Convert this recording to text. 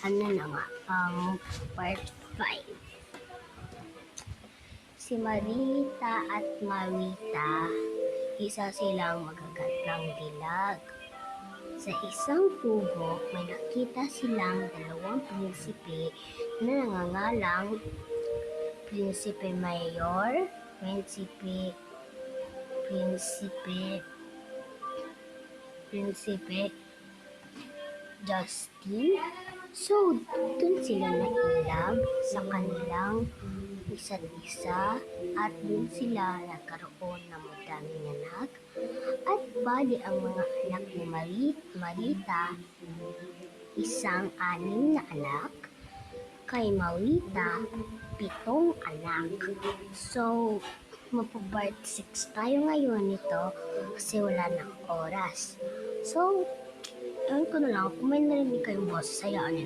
ano na nga, ang part 5. Si Marita at Marita, isa silang magagandang dilag. Sa isang pugo, may nakita silang dalawang prinsipe na nangangalang Prinsipe Mayor, Prinsipe Justin. So, dun sila nailab sa kanilang isa't isa at dun sila nagkaroon ng madaming anak. At bali ang mga anak ni Marita, isang 6 na anak. Kay Maurita, 7 anak. So, magpo-part 6 tayo ngayon nito kasi wala ng oras. So, ewan ko na lang, kung may narinig kayong boses, hayaan niyo.